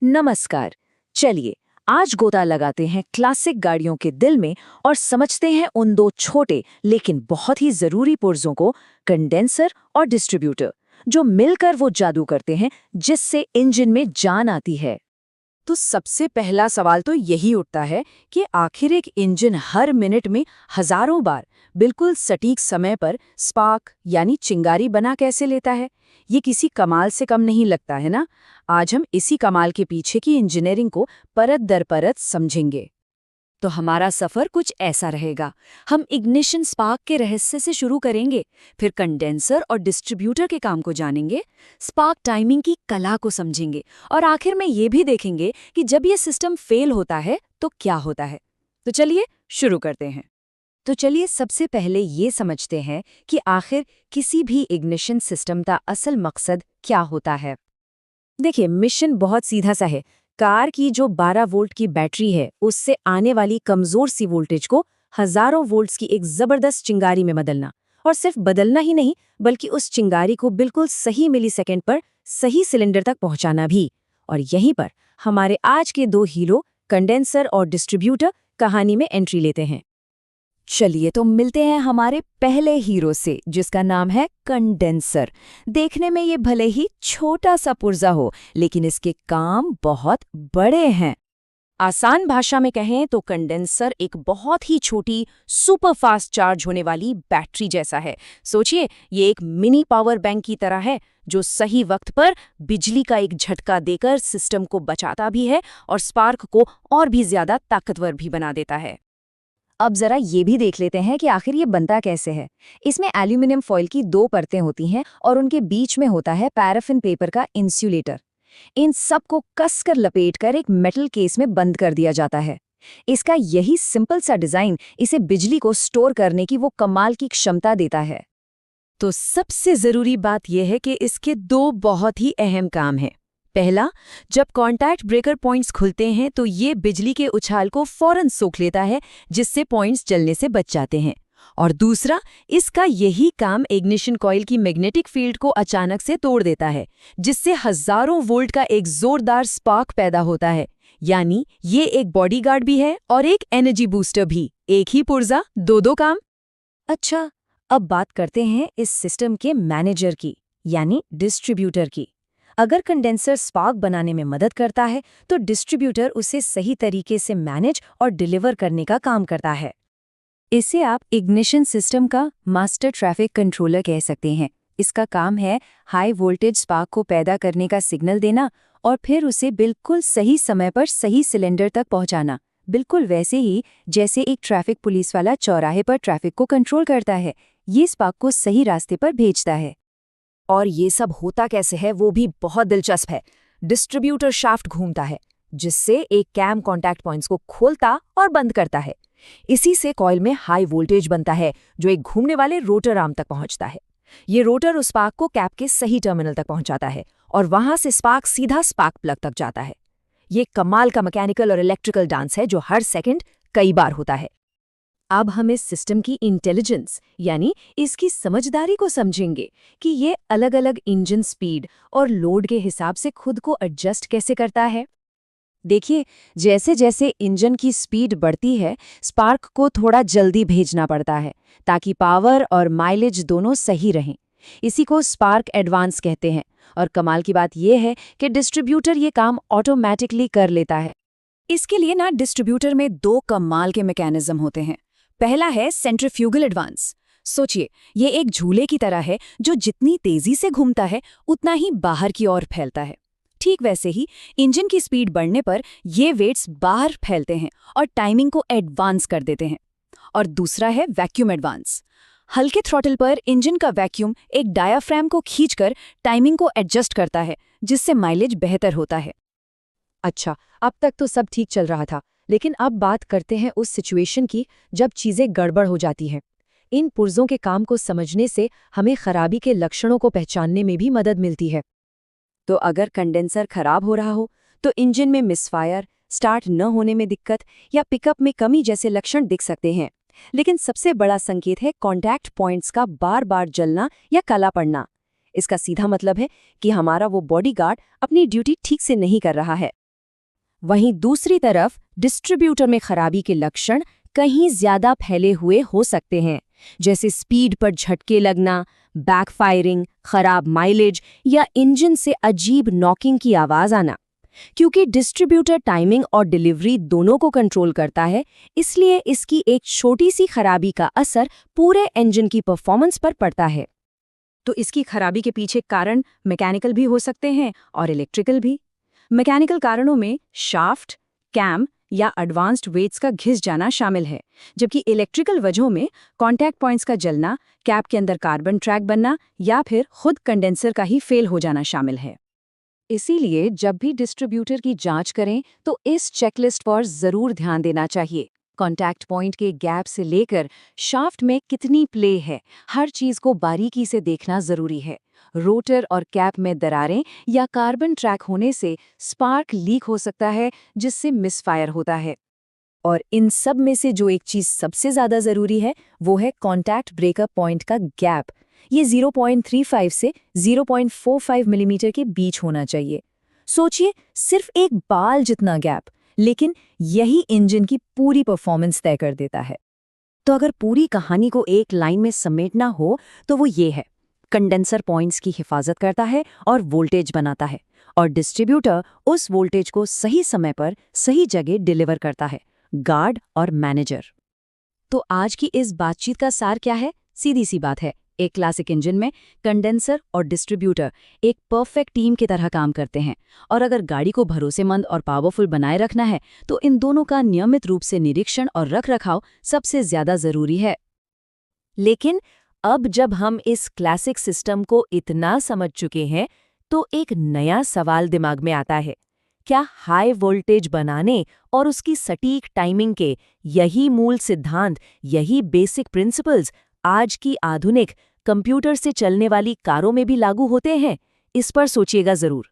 नमस्कार। चलिए आज गोता लगाते हैं क्लासिक गाड़ियों के दिल में और समझते हैं उन दो छोटे लेकिन बहुत ही जरूरी पुर्जों को, कंडेंसर और डिस्ट्रीब्यूटर, जो मिलकर वो जादू करते हैं जिससे इंजन में जान आती है। तो सबसे पहला सवाल तो यही उठता है कि आखिर एक इंजन हर मिनट में हजारों बार बिल्कुल सटीक समय पर स्पार्क यानी चिंगारी बना कैसे लेता है। ये किसी कमाल से कम नहीं लगता है ना। आज हम इसी कमाल के पीछे की इंजीनियरिंग को परत दर परत समझेंगे। तो हमारा सफर कुछ ऐसा रहेगा। हम इग्निशन स्पार्क के रहस्य से शुरू करेंगे, फिर कंडेंसर और डिस्ट्रीब्यूटर के काम को जानेंगे, स्पार्क टाइमिंग की कला को समझेंगे और आखिर में ये भी देखेंगे कि जब ये सिस्टम फेल होता है तो क्या होता है। तो चलिए शुरू करते हैं। तो चलिए सबसे पहले ये समझते हैं कि आखिर किसी भी इग्निशन सिस्टम का असल मकसद क्या होता है। देखिए, मिशन बहुत सीधा सा है। कार की जो 12 वोल्ट की बैटरी है उससे आने वाली कमजोर सी वोल्टेज को हजारों वोल्ट्स की एक जबरदस्त चिंगारी में बदलना। और सिर्फ बदलना ही नहीं, बल्कि उस चिंगारी को बिल्कुल सही मिलीसेकंड पर सही सिलेंडर तक पहुंचाना भी। और यहीं पर हमारे आज के दो हीरो कंडेंसर और डिस्ट्रीब्यूटर कहानी में एंट्री लेते हैं। चलिए तो मिलते हैं हमारे पहले हीरो से, जिसका नाम है कंडेंसर। देखने में ये भले ही छोटा सा पुर्जा हो, लेकिन इसके काम बहुत बड़े हैं। आसान भाषा में कहें तो कंडेंसर एक बहुत ही छोटी सुपर फास्ट चार्ज होने वाली बैटरी जैसा है। सोचिए, ये एक मिनी पावर बैंक की तरह है जो सही वक्त पर बिजली का एक झटका देकर सिस्टम को बचाता भी है और स्पार्क को और भी ज्यादा ताकतवर भी बना देता है। अब जरा ये भी देख लेते हैं कि आखिर ये बनता कैसे है। इसमें एल्यूमिनियम फॉइल की दो परतें होती हैं और उनके बीच में होता है पैराफिन पेपर का इंसुलेटर। इन सब को कसकर लपेटकर एक मेटल केस में बंद कर दिया जाता है। इसका यही सिंपल सा डिजाइन इसे बिजली को स्टोर करने की वो कमाल की क्षमता देता है। तो सबसे जरूरी बात यह है कि इसके दो बहुत ही अहम काम हैं। पहला, जब कॉन्टैक्ट ब्रेकर पॉइंट्स खुलते हैं तो ये बिजली के उछाल को फौरन सोख लेता है, जिससे पॉइंट्स जलने से बच जाते हैं। और दूसरा, इसका यही काम इग्निशन कॉइल की मैग्नेटिक फील्ड को अचानक से तोड़ देता है, जिससे हजारों वोल्ट का एक जोरदार स्पार्क पैदा होता है। यानी ये एक बॉडीगार्ड भी है और एक एनर्जी बूस्टर भी। एक ही पुर्जा, दो काम। अच्छा, अब बात करते हैं इस सिस्टम के मैनेजर की, यानी डिस्ट्रीब्यूटर की। अगर कंडेंसर स्पार्क बनाने में मदद करता है तो डिस्ट्रीब्यूटर उसे सही तरीके से मैनेज और डिलीवर करने का काम करता है। इसे आप इग्निशन सिस्टम का मास्टर ट्रैफिक कंट्रोलर कह सकते हैं। इसका काम है हाई वोल्टेज स्पार्क को पैदा करने का सिग्नल देना और फिर उसे बिल्कुल सही समय पर सही सिलेंडर तक पहुंचाना। बिल्कुल वैसे ही जैसे एक ट्रैफिक पुलिस वाला चौराहे पर ट्रैफिक को कंट्रोल करता है, ये स्पार्क को सही रास्ते पर भेजता है। और ये सब होता कैसे है वो भी बहुत दिलचस्प है। डिस्ट्रीब्यूटर शाफ्ट घूमता है, जिससे एक कैम कॉन्टैक्ट पॉइंट्स को खोलता और बंद करता है। इसी से कॉइल में हाई वोल्टेज बनता है, जो एक घूमने वाले रोटर आर्म तक पहुंचता है। ये रोटर उस स्पार्क को कैप के सही टर्मिनल तक पहुंचाता है और वहां से स्पार्क सीधा स्पार्क प्लग तक जाता है। ये कमाल का मैकेनिकल और इलेक्ट्रिकल डांस है जो हर सेकंड कई बार होता है। अब हम इस सिस्टम की इंटेलिजेंस यानी इसकी समझदारी को समझेंगे कि ये अलग अलग इंजन स्पीड और लोड के हिसाब से खुद को एडजस्ट कैसे करता है। देखिए, जैसे जैसे इंजन की स्पीड बढ़ती है, स्पार्क को थोड़ा जल्दी भेजना पड़ता है ताकि पावर और माइलेज दोनों सही रहें। इसी को स्पार्क एडवांस कहते हैं। और कमाल की बात यह है कि डिस्ट्रीब्यूटर ये काम ऑटोमेटिकली कर लेता है। इसके लिए ना डिस्ट्रीब्यूटर में दो कमाल के मैकेनिज्म होते हैं। पहला है सेंट्रीफ्यूगल एडवांस। सोचिए, ये एक झूले की तरह है जो जितनी तेजी से घूमता है उतना ही बाहर की ओर फैलता है। ठीक वैसे ही इंजन की स्पीड बढ़ने पर ये वेट्स बाहर फैलते हैं और टाइमिंग को एडवांस कर देते हैं। और दूसरा है वैक्यूम एडवांस। हल्के थ्रॉटल पर इंजन का वैक्यूम एक डायाफ्राम को खींचकर टाइमिंग को एडजस्ट करता है, जिससे माइलेज बेहतर होता है। अच्छा, अब तक तो सब ठीक चल रहा था, लेकिन अब बात करते हैं उस सिचुएशन की जब चीजें गड़बड़ हो जाती हैं। इन पुर्जों के काम को समझने से हमें खराबी के लक्षणों को पहचानने में भी मदद मिलती है। तो अगर कंडेंसर खराब हो रहा हो तो इंजन में मिसफायर, स्टार्ट न होने में दिक्कत या पिकअप में कमी जैसे लक्षण दिख सकते हैं। लेकिन सबसे बड़ा संकेत है कॉन्टैक्ट पॉइंट्स का बार बार जलना या काला पड़ना। इसका सीधा मतलब है कि हमारा वो बॉडीगार्ड अपनी ड्यूटी ठीक से नहीं कर रहा है। वहीं दूसरी तरफ डिस्ट्रीब्यूटर में खराबी के लक्षण कहीं ज्यादा फैले हुए हो सकते हैं, जैसे स्पीड पर झटके लगना, बैकफायरिंग, खराब माइलेज या इंजन से अजीब नॉकिंग की आवाज आना। क्योंकि डिस्ट्रीब्यूटर टाइमिंग और डिलीवरी दोनों को कंट्रोल करता है, इसलिए इसकी एक छोटी सी खराबी का असर पूरे इंजन की परफॉर्मेंस पर पड़ता है। तो इसकी खराबी के पीछे कारण मैकेनिकल भी हो सकते हैं और इलेक्ट्रिकल भी। मैकेनिकल कारणों में शाफ्ट, कैम या एडवांस्ड वेट्स का घिस जाना शामिल है, जबकि इलेक्ट्रिकल वजहों में कॉन्टैक्ट पॉइंट्स का जलना, कैप के अंदर कार्बन ट्रैक बनना या फिर खुद कंडेंसर का ही फेल हो जाना शामिल है। इसीलिए जब भी डिस्ट्रीब्यूटर की जांच करें तो इस चेकलिस्ट पर जरूर ध्यान देना चाहिए। कॉन्टैक्ट पॉइंट के गैप से लेकर शाफ्ट में कितनी प्ले है, हर चीज को बारीकी से देखना जरूरी है। रोटर और कैप में दरारें या कार्बन ट्रैक होने से स्पार्क लीक हो सकता है, जिससे मिसफायर होता है। और इन सब में से जो एक चीज सबसे ज्यादा जरूरी है वो है कॉन्टैक्ट ब्रेकअप पॉइंट का गैप। ये 0.35 से 0.45 मिलीमीटर के बीच होना चाहिए। सोचिए, सिर्फ एक बाल जितना गैप, लेकिन यही इंजन की पूरी परफॉर्मेंस तय कर देता है। तो अगर पूरी कहानी को एक लाइन में समेटना हो तो वो ये है, कंडेंसर पॉइंट्स की हिफाजत करता है और वोल्टेज बनाता है, और डिस्ट्रीब्यूटर उस वोल्टेज को सही समय पर सही जगह डिलीवर करता है, गार्ड और मैनेजर। तो आज की इस बातचीत का सार क्या है? सीधी सी बात है, एक क्लासिक इंजन में कंडेंसर और डिस्ट्रीब्यूटर एक परफेक्ट टीम की तरह काम करते हैं, और अगर गाड़ी को भरोसेमंद और पावरफुल बनाए रखना है तो इन दोनों का नियमित रूप से निरीक्षण और रखरखाव सबसे ज्यादा जरूरी है। लेकिन अब जब हम इस क्लासिक सिस्टम को इतना समझ चुके हैं तो एक नया सवाल दिमाग में आता है, क्या हाई वोल्टेज बनाने और उसकी सटीक टाइमिंग के यही मूल सिद्धांत, यही बेसिक प्रिंसिपल्स आज की आधुनिक कंप्यूटर से चलने वाली कारों में भी लागू होते हैं? इस पर सोचिएगा जरूर।